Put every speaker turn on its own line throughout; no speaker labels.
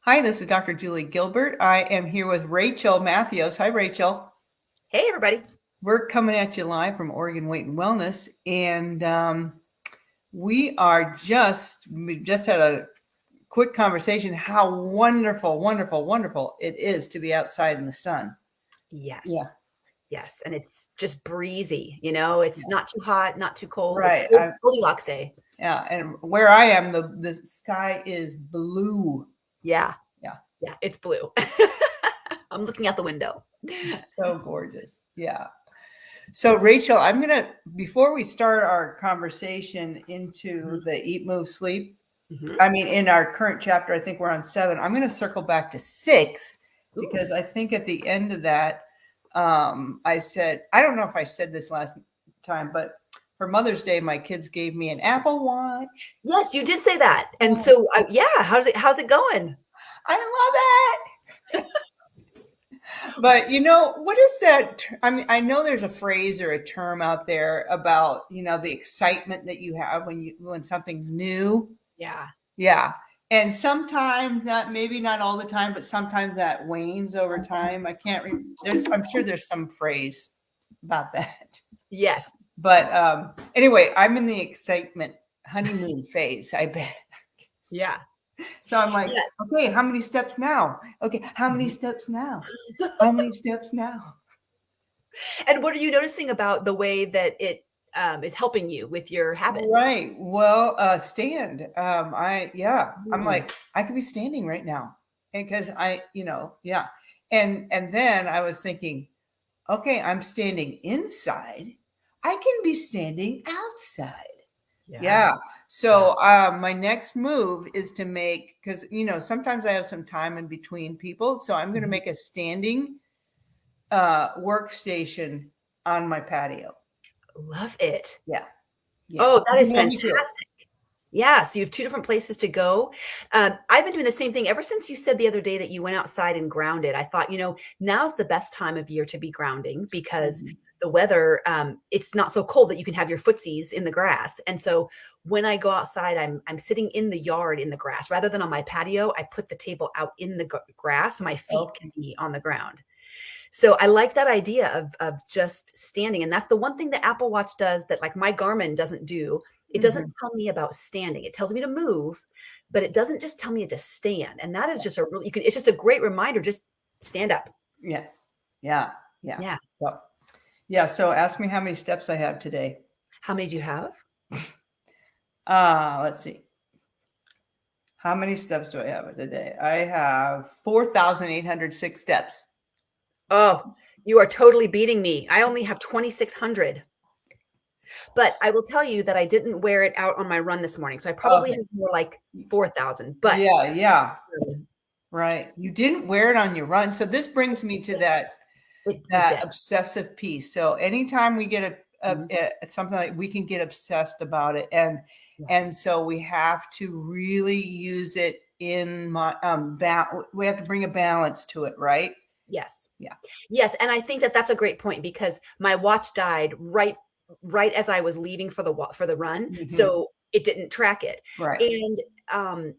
Hi, this is Dr. Julie Gilbert. I am here with Rachel Matthews. Hi, Rachel.
Hey, everybody.
We're coming at you live from Oregon Weight and Wellness, and we just had a quick conversation how wonderful, wonderful, wonderful it is to be outside in the sun.
Yes.
Yeah,
Yes. And it's just breezy, it's
yeah.
not too hot, not too cold. It's
Right.
Goldilocks day.
Yeah, and where I am, the sky is blue.
Yeah.
Yeah,
Yeah. It's blue. I'm looking out the window.
it's so gorgeous. Yeah. So, Rachel, before we start our conversation into the Eat, Move, Sleep,
Mhm.
in our current chapter, I think we're on 7. I'm going to circle back to 6 because I think at the end of that, I said, I don't know if I said this last time, but for Mother's Day, my kids gave me an Apple Watch.
Yes, you did say that. And
Oh,
so, yeah, how's it going?
I love it. But what is that? I know there's a phrase or a term out there about, the excitement that you have when something's new.
Yeah.
Yeah. And sometimes that, maybe not all the time, but sometimes that wanes over time. I can't I'm sure there's some phrase about that.
Yes.
But anyway, I'm in the excitement honeymoon phase, I bet.
Yeah.
So I'm like,
Yeah.
okay, how many steps now? Okay, how many steps now? How many steps now?
And what are you noticing about the way that it is helping you with your habits?
Right. Well, stand. I'm
Mm.
like, I could be standing right now because yeah. And then I was thinking, okay, I'm standing inside. I can be standing outside.
Yeah.
Yeah. So my next move is to make, because sometimes I have some time in between people. So I'm going to
Mhm.
make a standing workstation on my patio.
Love it.
Yeah. Yeah.
Oh, that is
Let me do it.
fantastic. Yeah, so you have 2 different places to go. I've been doing the same thing ever since you said the other day that you went outside and grounded. I thought, now's the best time of year to be grounding because
Mhm.
the weather, it's not so cold that you can have your footsies in the grass. And so when I go outside, I'm sitting in the yard in the grass rather than on my patio. I put the table out in the grass so my feet
Okay.
can be on the ground. So I like that idea of just standing, and that's the one thing the Apple Watch does that, like, my Garmin doesn't do. It doesn't
Mhm.
tell me about standing. It tells me to move, but it doesn't just tell me to stand, and that is just a really it's just a great reminder, just stand up.
Yeah. Yeah. Yeah.
Yeah.
Well, yeah. So ask me how many steps I have today.
How many do you have?
Let's see. How many steps do I have today? I have 4,806 steps.
Oh, you are totally beating me. I only have 2,600. But I will tell you that I didn't wear it out on my run this morning, so I probably
Okay.
have more like 4,000, but
Yeah. Yeah.
um,
Right. You didn't wear it on your run. So this brings me to
it was
that
dead.
obsessive piece. So anytime we get
Mhm.
something like, we can get obsessed about it, and
Yes.
so we have to really use it in my we have to bring a balance to it, right?
Yes.
Yeah.
Yes, and I think that that's a great point because my watch died right as I was leaving for the run,
Mhm.
so it didn't track it.
Right.
And,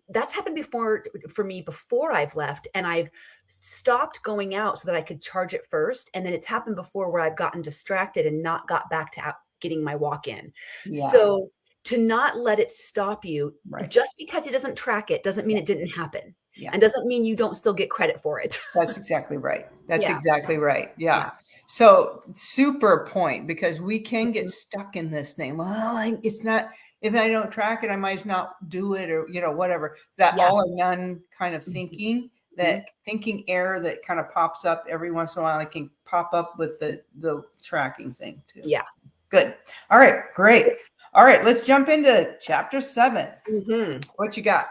that's happened before for me before I've left, and I've stopped going out so that I could charge it first, and then it's happened before where I've gotten distracted and not got back to out getting my walk in.
Yeah.
So, to not let it stop you,
Right.
just because it doesn't track it doesn't mean
Yeah.
it didn't happen,
Yeah.
and doesn't mean you don't still get credit for it.
That's exactly right. That's
Yeah,
exactly right. Yeah.
yeah.
So super point, because we can get
Mhm.
stuck in this thing. Well, it's not, if I don't track it, I might not do it, or whatever. That
Yeah.
all or none kind of
Mhm,
thinking, that
mhm.
thinking error that kind of pops up every once in a while. It can pop up with the tracking thing too.
Yeah.
Good. All right, great. All right, let's jump into chapter 7.
Mhm.
What you got?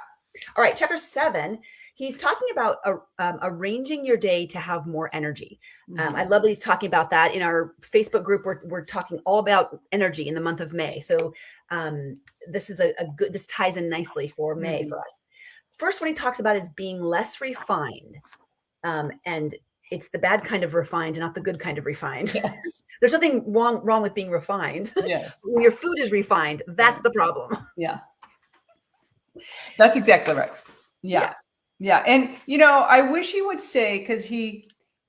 All right, chapter 7, he's talking about arranging your day to have more energy. I
Mhm.
love that he's talking about that. In our Facebook group, we're talking all about energy in the month of May. So this is a good, this ties in nicely for May
Mhm.
for us. First one he talks about is being less refined. And it's the bad kind of refined, not the good kind of refined.
Yes.
There's nothing wrong with being refined.
Yes.
When your food is refined, that's
Right.
the problem.
Yeah. That's exactly right.
Yeah.
Yeah. Yeah. And, I wish he would say, because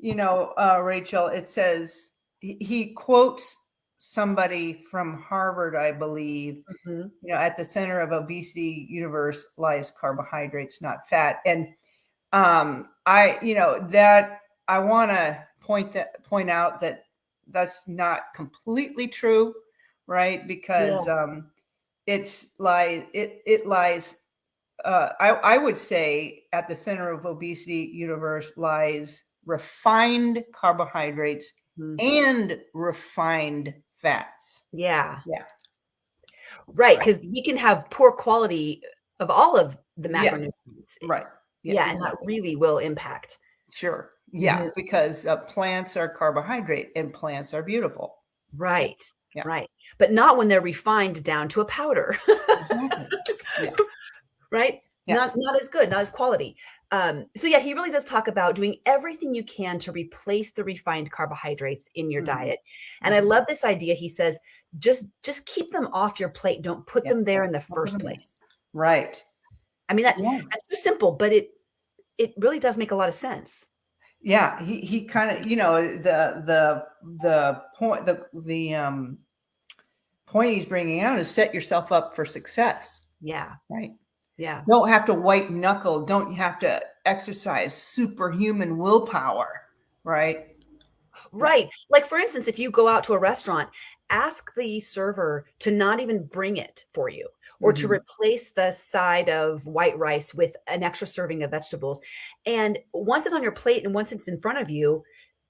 Rachel, it says he quotes somebody from Harvard, I believe,
Mhm.
at the center of obesity universe lies carbohydrates, not fat. And that I want to point out that that's not completely true, right? Because
Yeah.
it lies. I would say at the center of obesity universe lies refined carbohydrates
Mhm.
and refined fats.
Yeah.
Yeah.
Right.
Right.
Because we can have poor quality of all of the
Yeah.
macronutrients.
Right. Yeah.
Yeah, and that
Exactly.
really will impact.
Sure. Yeah.
Mhm.
Because plants are carbohydrate and plants are beautiful. Yeah.
Right.
Yeah.
Right. But not when they're refined down to a powder.
Exactly. Yeah.
Right?
Yeah.
Not as good, not as quality. So yeah, he really does talk about doing everything you can to replace the refined carbohydrates in your
Mhm.
diet. And I
Mhm.
love this idea. He says, just keep them off your plate. Don't put
Yeah.
them there in the
Don't put
first
them there.
place.
Right.
I mean,
Yeah.
that's so simple, but it really does make a lot of sense.
Yeah. He kind of, the point, the point he's bringing out is set yourself up for success,
Yeah.
right?
Yeah.
Don't have to white knuckle. Don't have to exercise superhuman willpower, right? Yeah.
Right. Like, for instance, if you go out to a restaurant, ask the server to not even bring it for you or to
Mhm.
replace the side of white rice with an extra serving of vegetables. And once it's on your plate and once it's in front of you,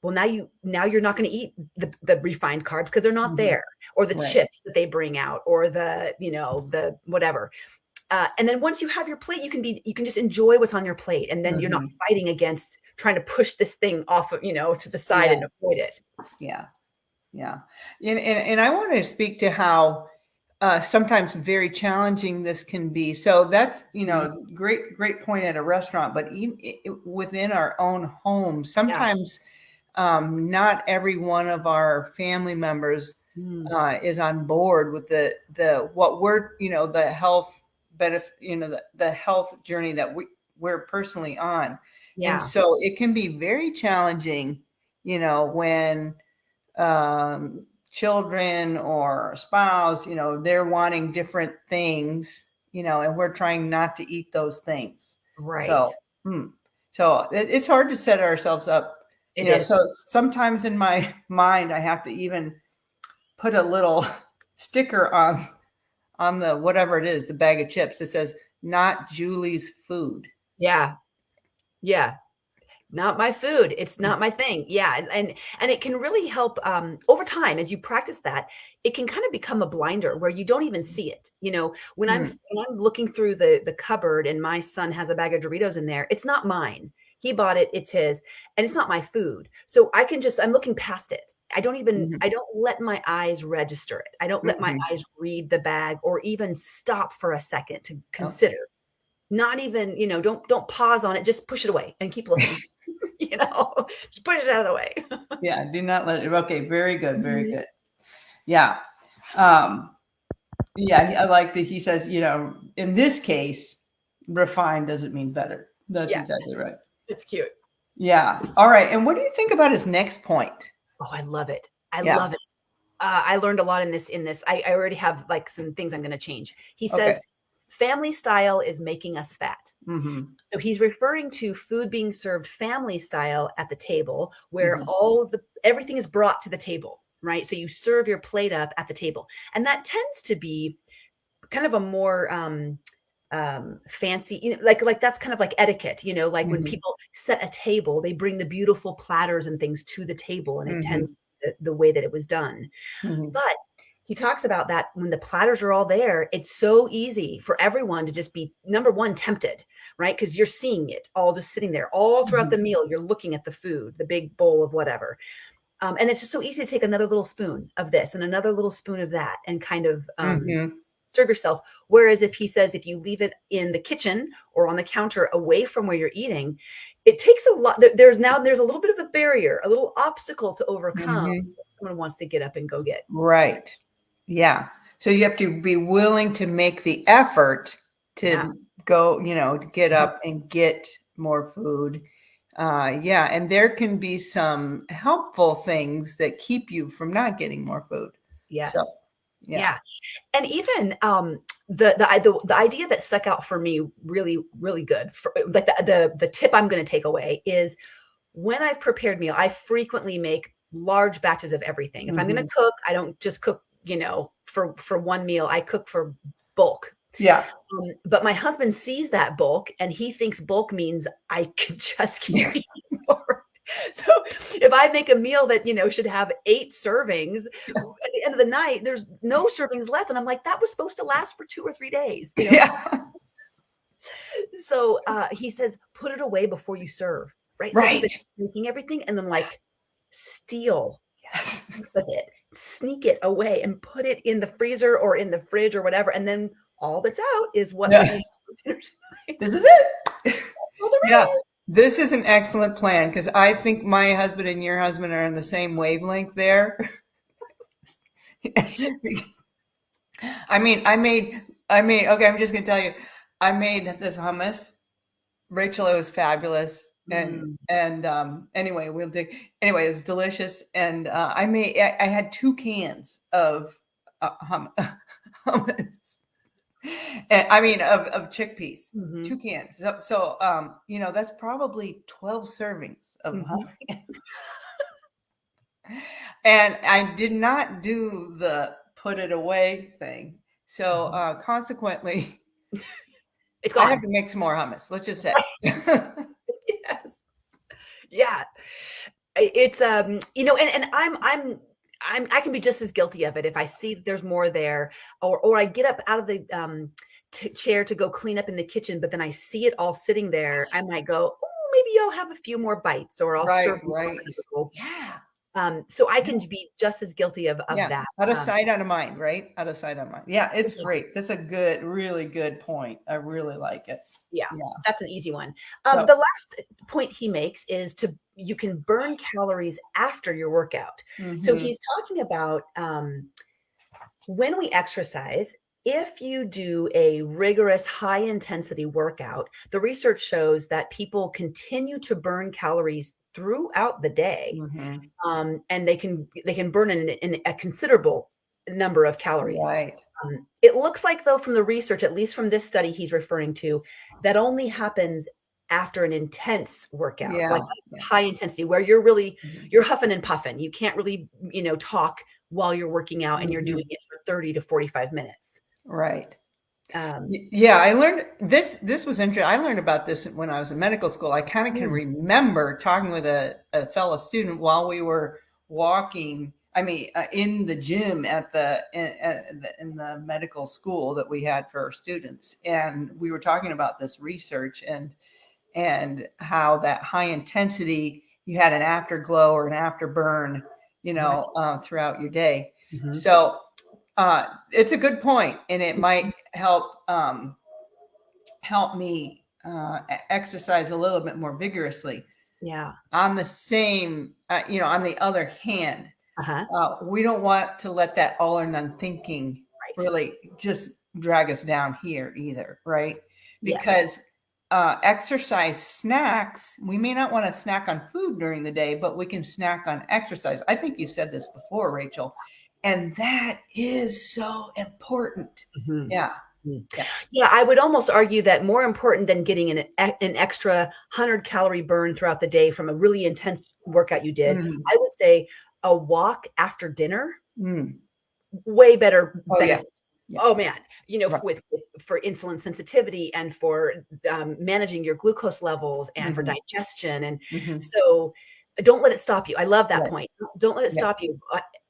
well, now you're not going to eat the refined carbs because they're not
Mhm.
there, or the
Right.
chips that they bring out, or the whatever. And then once you have your plate, you can just enjoy what's on your plate, and then you're not
Mhm.
fighting against trying to push this thing off of to the side
Yeah.
and avoid it.
Yeah. Yeah. And I want to speak to how sometimes very challenging this can be. So that's,
Mhm.
great point at a restaurant, but even within our own home,
Yeah.
sometimes not every one of our family members
Mm.
is on board with the what we're, the health benefit, the health journey that we're personally on. And
Yeah.
so it can be very challenging, when children or a spouse, they're wanting different things, and we're trying not to eat those things.
Right.
So, so it's hard to set ourselves up,
It is.
so sometimes in my mind, I have to even put a little sticker on the, whatever it is, the bag of chips that says, not Julie's food.
Yeah. Yeah. Not my food. It's not my thing. Yeah, and it can really help, over time as you practice that, it can kind of become a blinder where you don't even see it.
Mm,
When I'm looking through the cupboard and my son has a bag of Doritos in there, it's not mine. He bought it, it's his, and it's not my food. So I'm looking past it.
mhm,
I don't let my eyes register it. I don't let my
mhm.
eyes read the bag or even stop for a second to
Okay.
consider. Not even, don't pause on it, just push it away and keep looking. You know, just push it out of the way.
Yeah, do not let it. Okay, very good, very
Mhm.
good. Yeah. Um, yeah, I like that he says, in this case, refined doesn't mean better. That's
Yeah,
exactly right.
it's cute.
Yeah. All right. And what do you think about his next point?
Oh, I love it. I
Yeah.
love it. I learned a lot in this. I already have, like, some things I'm gonna change. He
Okay.
says, "Family style is making us fat."
Mm-hmm.
So he's referring to food being served family style at the table, where
Mm-hmm.
everything is brought to the table, right? So you serve your plate up at the table, and that tends to be kind of a more fancy, like that's kind of like etiquette, like when
Mm-hmm.
people set a table, they bring the beautiful platters and things to the table, and it
Mm-hmm.
tends the way that it was done.
Mm-hmm.
But he talks about that when the platters are all there, it's so easy for everyone to just be, number one, tempted, right? Because you're seeing it all just sitting there all throughout the
Mm-hmm.
meal. You're looking at the food, the big bowl of whatever. And it's just so easy to take another little spoon of this and another little spoon of that and kind of
Mm-hmm.
serve yourself. Whereas if he says, if you leave it in the kitchen or on the counter away from where you're eating, it takes a lot. There's a little bit of a barrier, a little obstacle to overcome.
Mm-hmm.
Someone wants to get up and go get.
Right. Yeah. So you have to be willing to make the effort
Yeah.
to go, to get
Mhm.
up and get more food. Yeah, and there can be some helpful things that keep you from not getting more food.
Yes.
So, yeah.
Yeah. And even the idea that stuck out for me really, really good for like the tip I'm going to take away is when I've prepared meal, I frequently make large batches of everything. If I'm going
Mhm.
to cook, I don't just cook, for one meal. I cook for bulk.
Yeah.
But my husband sees that bulk and he thinks bulk means I could just keep
Yeah.
eating more. So if I make a meal that, should have 8 servings, at the end of the night, there's no servings left. And I'm like, that was supposed to last for 2 or 3 days.
Yeah.
So he says, put it away before you serve. Right. So
Right.
he's making everything and then steal
Yes.
with it, sneak it away and put it in the freezer or in the fridge or whatever. And then all that's out is what
Yeah.
we eat for dinner tonight.
This is it.
All there
Yeah.
is.
This is an excellent plan because I think my husband and your husband are on the same wavelength there. I mean, okay, I'm just gonna tell you, I made this hummus. Rachel, it was fabulous. And anyway, anyway, it was delicious. And I had 2 cans of hummus. And, I mean, of chickpeas,
Mhm.
2 cans. So, that's probably 12 servings of hummus. And I did not do the put it away thing. So, consequently,
It's
I have
gone.
to make some more hummus. Let's just say.
Yes. Yeah. It's and I can be just as guilty of it if I see that there's more there, or I get up out of the chair to go clean up in the kitchen, but then I see it all sitting there. I might go, oh, maybe I'll have a few more bites, or I'll serve more
Right.
people.
Yeah.
So I can be just as guilty of
Yeah.
that.
Out of sight, out of mind, right? Out of sight, out of mind. Yeah, it's
Yeah.
great. That's a really good point. I really like it.
Yeah,
Yeah.
that's an easy one.
So-
The last point he makes is you can burn calories after your workout. So
Mhm.
he's talking about when we exercise, if you do a rigorous high intensity workout, the research shows that people continue to burn calories throughout the day.
Mhm.
And they can burn in a considerable number of calories.
Right.
It looks like, though, from the research, at least from this study he's referring to, that only happens after an intense workout,
Yeah.
like
Yeah.
high intensity, where you're really
Mhm.
you're huffing and puffing. You can't really, talk while you're working out, and you're
Mhm.
doing it for 30 to 45 minutes.
Right.
Um,
Yeah, I learned this. This was interesting. I learned about this when I was in medical school. I kind of can remember talking with a fellow student while we were walking. I mean, in the gym at in the medical school that we had for our students, and we were talking about this research and how that high intensity, you had an afterglow or an afterburn, throughout your day.
Mhm.
So it's a good point, and it might help me exercise a little bit more vigorously.
Yeah.
On the same, on the other hand,
Uh-huh.
we don't want to let that all or none thinking
Right.
really just drag us down here either, right?
Yes.
Because exercise snacks, we may not want to snack on food during the day, but we can snack on exercise. I think you've said this before, Rachel, and that is so important.
Mhm.
Yeah.
Yeah, I would almost argue that more important than getting an extra 100-calorie burn throughout the day from a really intense workout you did,
Mhm.
I would say a walk after dinner,
Mm.
way better
Oh, yeah.
benefits.
Yeah.
Oh, man,
Right.
for insulin sensitivity and for managing your glucose levels and for
Mhm.
digestion. And
Mhm.
so don't let it stop you. I love that
Right.
point. Don't let it
Yeah.
stop you.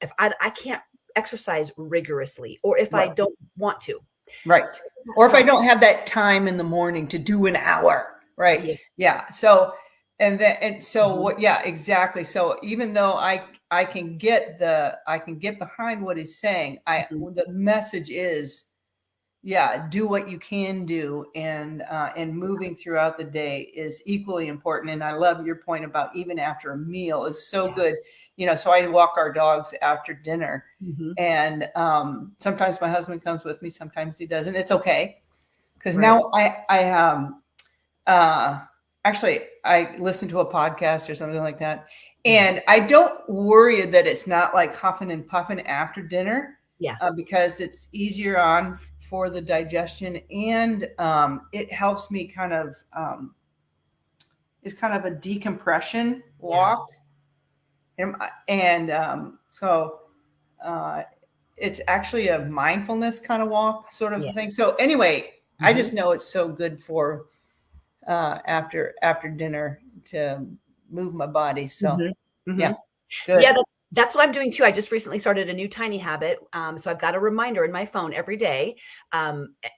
If I can't exercise rigorously, or if I
Right.
don't want to.
Right. Or if I don't have that time in the morning to do an hour, right?
Yeah.
Yeah. So,
Mhm.
what? Yeah, exactly. So even though I can get behind what he's saying,
Mhm.
the message is, yeah, do what you can do, and moving throughout the day is equally important. And I love your point about even after a meal is so
Yeah.
good. So I walk our dogs after dinner.
Mhm.
And sometimes my husband comes with me, sometimes he doesn't. It's okay, because
Right.
now I actually, I listen to a podcast or something like that. And I don't worry that it's not like huffing and puffing after dinner.
Yeah.
Because it's easier on for the digestion, and it helps me kind of it's kind of a decompression walk, and so it's actually a mindfulness kind of walk, sort of thing. So anyway, I just know it's so good for after dinner to move my body. So yeah, good.
Yeah, that's what I'm doing too. I just recently started a new tiny habit. So I've got a reminder in my phone every day.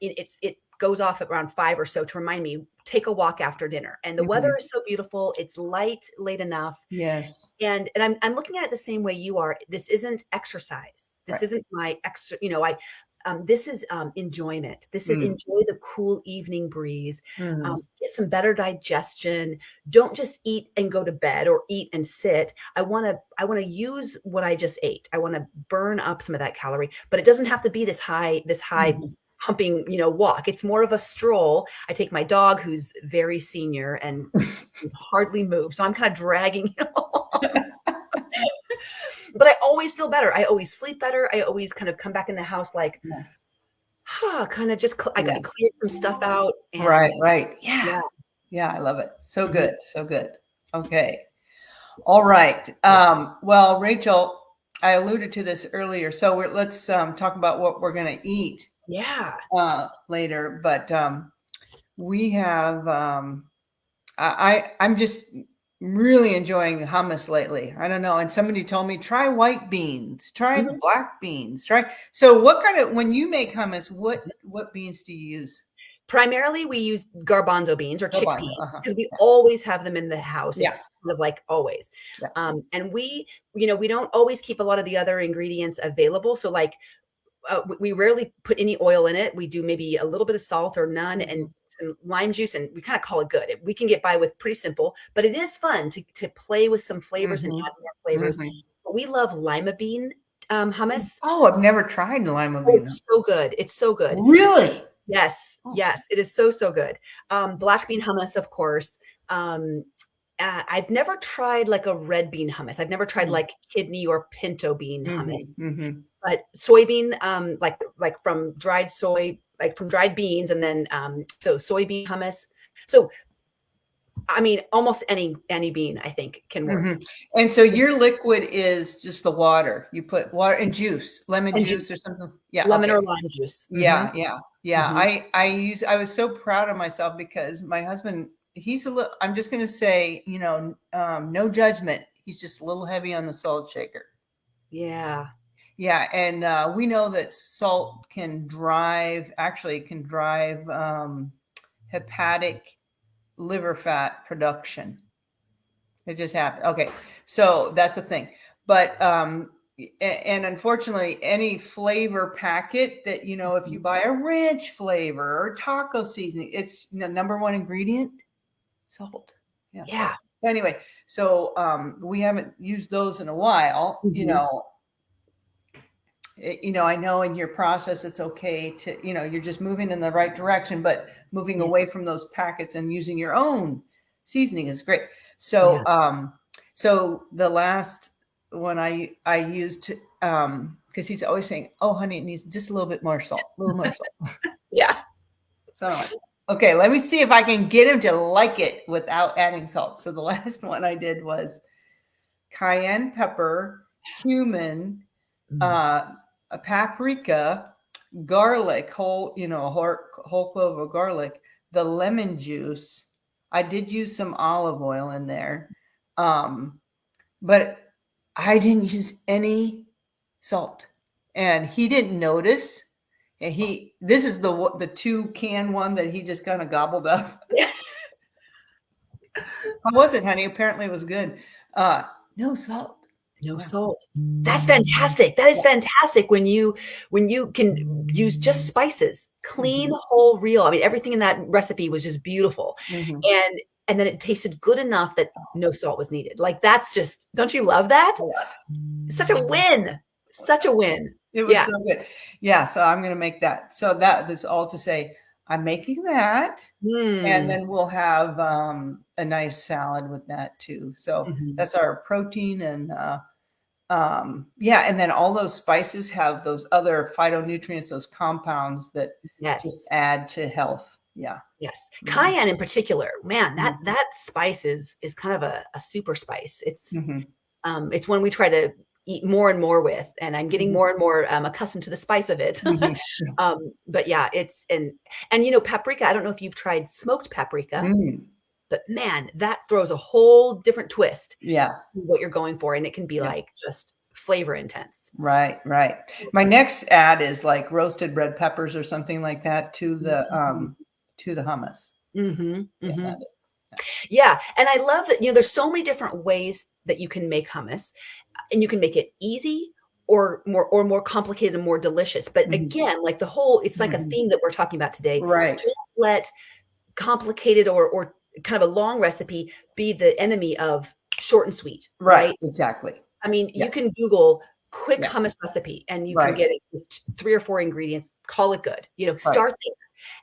It goes off at around 5 or so to remind me, take a walk after dinner. And the weather is so beautiful. It's late enough.
Yes.
And I'm looking at it the same way you are. This isn't exercise. This isn't my this is enjoyment. This is enjoy the cool evening breeze, get some better digestion. Don't just eat and go to bed or eat and sit. I want to use what I just ate. I want to burn up some of that calorie, but it doesn't have to be this high humping, walk. It's more of a stroll. I take my dog, who's very senior and hardly moves, so I'm kind of dragging him along. But I always feel better. I always sleep better. I always kind of come back in the house like, kind of just, I got to clear some stuff out. And,
right. Yeah. I love it. So good. So good. Okay. All right. Well, Rachel, I alluded to this earlier. So let's talk about what we're going to eat.
Yeah.
Later. But we have, I'm just really enjoying hummus lately. I don't know. And somebody told me, try white beans, try black beans, So when you make hummus, what beans do you use?
Primarily we use garbanzo beans or chickpeas because we always have them in the house. It's kind of like always. And we don't always keep a lot of the other ingredients available. So like we rarely put any oil in it. We do maybe a little bit of salt or none and some lime juice, and we kind of call it good. We can get by with pretty simple, but it is fun to play with some flavors and add more flavors. We love lima bean hummus.
Oh, I've never tried lima bean.
It's so good. It's so good.
Really?
Yes. Yes. It is so good. Black bean hummus, of course. I've never tried like a red bean hummus. I've never tried like kidney or pinto bean hummus, but soybean, like from dried soy, like from dried beans, and then so soybean hummus. So I mean, almost any bean I think can work.
And so your liquid is just the water. You put water and juice, lemon juice or something. Yeah,
lemon or lime juice.
Yeah. I was so proud of myself because my husband, he's a little, I'm just going to say, no judgment. He's just a little heavy on the salt shaker.
Yeah.
Yeah. And we know that salt can drive hepatic liver fat production. It just happened. Okay. So that's the thing. But, and unfortunately, any flavor packet that, if you buy a ranch flavor or taco seasoning, it's number one ingredient, salt. Yeah. Anyway, so we haven't used those in a while. I know in your process it's okay to, you're just moving in the right direction, but moving away from those packets and using your own seasoning is great. So so the last one I used because he's always saying, "Oh, honey, it needs just a little bit more salt, a little more salt."
Yeah.
So I'm like, okay, let me see if I can get him to like it without adding salt. So the last one I did was cayenne pepper, cumin, a paprika, garlic, whole clove of garlic, the lemon juice. I did use some olive oil in there, but I didn't use any salt, and he didn't notice. And this is the 2-can one that he just kind of gobbled up. How was it, honey? Apparently it was good. No salt.
No salt. That's fantastic. That is fantastic when you can use just spices, clean, whole, real. I mean, everything in that recipe was just beautiful. And then it tasted good enough that no salt was needed. Like that's just, don't you love that? Such a win. Such a win.
It was so good. Yeah. So I'm going to make that. So that is all to say, I'm making that. And
Mm.
then we'll have a nice salad with that too. So
Mhm.
that's our protein and yeah, and then all those spices have those other phytonutrients, those compounds that just
Yes.
add to health. Yeah.
Yes.
Mhm.
Cayenne in particular, man, that
Mhm.
that spice is kind of a super spice.
Mhm.
It's one we try to eat more and more with, and I'm getting
Mhm.
more and more accustomed to the spice of it.
Mhm. Yeah.
But yeah, it's and paprika. I don't know if you've tried smoked paprika,
Mm.
but man, that throws a whole different twist
Yeah.
to what you're going for, and it can be
Yeah.
like just flavor intense.
Right, right. My next ad is like roasted red peppers or something like that to the hummus.
Hmm.
Yeah,
Hmm.
that is.
Yeah, and I love that, there's so many different ways that you can make hummus, and you can make it easy or more complicated and more delicious. But
Mhm.
again, like the whole it's like a
Mhm.
theme that we're talking about today.
Right,
Don't let complicated or kind of a long recipe be the enemy of short and sweet,
right,
right?
exactly.
I mean,
Yeah,
you can Google quick
yeah,
hummus recipe and you can
right,
get it with 3 or 4 ingredients, call it good.
right.
Start there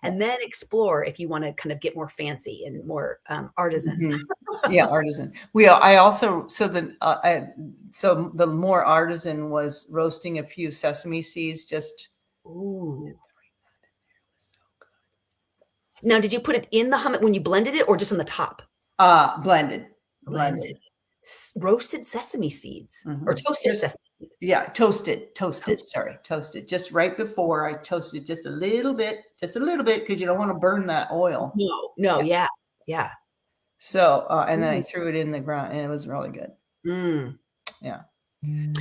Yeah.
and then explore if you wanna kind of get more fancy and more, artisan.
Mhm. Yeah, artisan. I also so the more artisan was roasting a few sesame seeds, just
Ooh. Now, did you put it in the hummus when you blended it or just on the top?
blended,
Blended.
blended.
Roasted sesame seeds or
Mhm.
toasted
Just
sesame seeds?
yeah, toasted,
Toast
sorry, toasted. Just right before I toasted just a little bit because you don't wanna burn that oil.
No, no,
Yeah.
yeah, yeah.
So, and then I
Mhm.
through it in the ground, and it was really good.
Mm.
Yeah.
And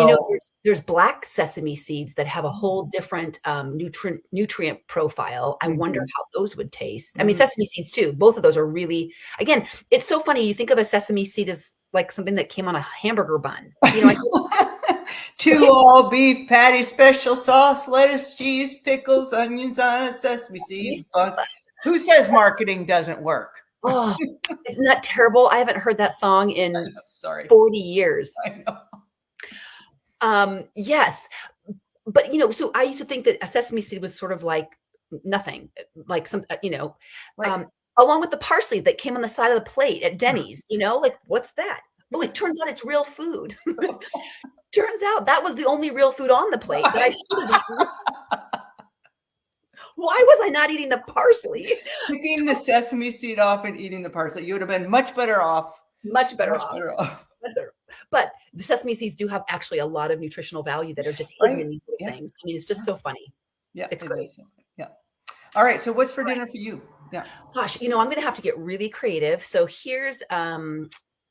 So
there's black sesame seeds that have a whole different, nutrient profile. I wonder
mhm,
how those would taste. I mean,
mm.
sesame seeds too, both of those are really again, it's so funny, you think of a sesame seed as like something that came on a hamburger bun. I
Two all beef patty, special sauce, lettuce, cheese, pickles, onions on a sesame seed bun. Who says marketing doesn't work?
Oh, isn't that terrible? I haven't heard that song in
Sorry.
40 years.
I know.
Yes, but, so I used to think that a sesame seed was sort of like nothing, like
Right.
um, along with the parsley that came on the side of the plate at Denny's, like, what's that? Oh, it turns out it's real food. Turns out that was the only real food on the plate that I should have eaten. Why was I not eating the parsley?
Picking the sesame seed off and eating the parsley, you would have been much better off.
Much better
Much
off.
better off.
Better. But the sesame seeds do have actually a lot of nutritional value that are just hidden
Right.
in these little
Yeah.
things. I mean, it's just so funny.
Yeah,
It's
it
great.
is. Yeah. All right. So what's for dinner for you? Yeah.
Gosh, I'm gonna have to get really creative. So here's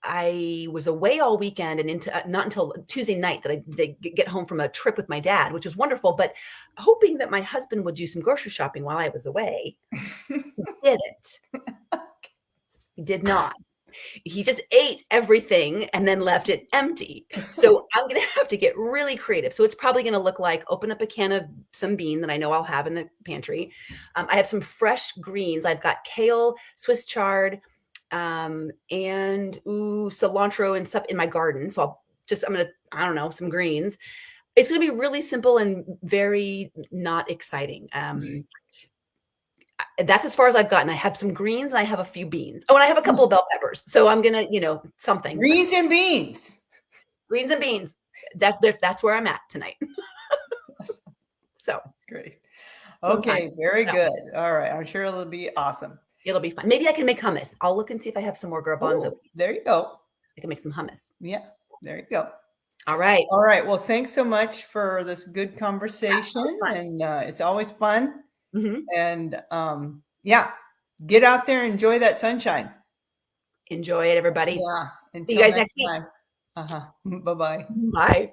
I was away all weekend and into not until Tuesday night that I did get home from a trip with my dad, which was wonderful, but hoping that my husband would do some grocery shopping while I was away. He didn't. He did not. He just ate everything and then left it empty. So I'm gonna have to get really creative. So it's probably gonna look like open up a can of some bean that I know I'll have in the pantry. I have some fresh greens. I've got kale, Swiss chard, and cilantro and stuff in my garden. So I'm gonna, I don't know, some greens. It's gonna be really simple and very not exciting. That's as far as I've gotten. I have some greens and I have a few beans. Oh, and I have a couple of bell peppers. So I'm gonna, something.
Greens and beans.
Greens and beans. That's where I'm at tonight. So
Great.
fun time.
Okay, very
So,
good. All right. I'm sure it'll be awesome.
it'll be fun. Maybe I can make hummus. I'll look and see if I have some more garbanzo.
Oh, there you go.
I can make some hummus.
Yeah, there you go.
All right.
All right. Well, thanks so much for this good
That
conversation.
was fun.
And it's always fun.
Mhm.
And yeah, get out there, enjoy that sunshine.
Enjoy it, everybody.
Yeah.
See you
Until
guys
next
next week.
time. Uh-huh. Bye-bye.
Bye.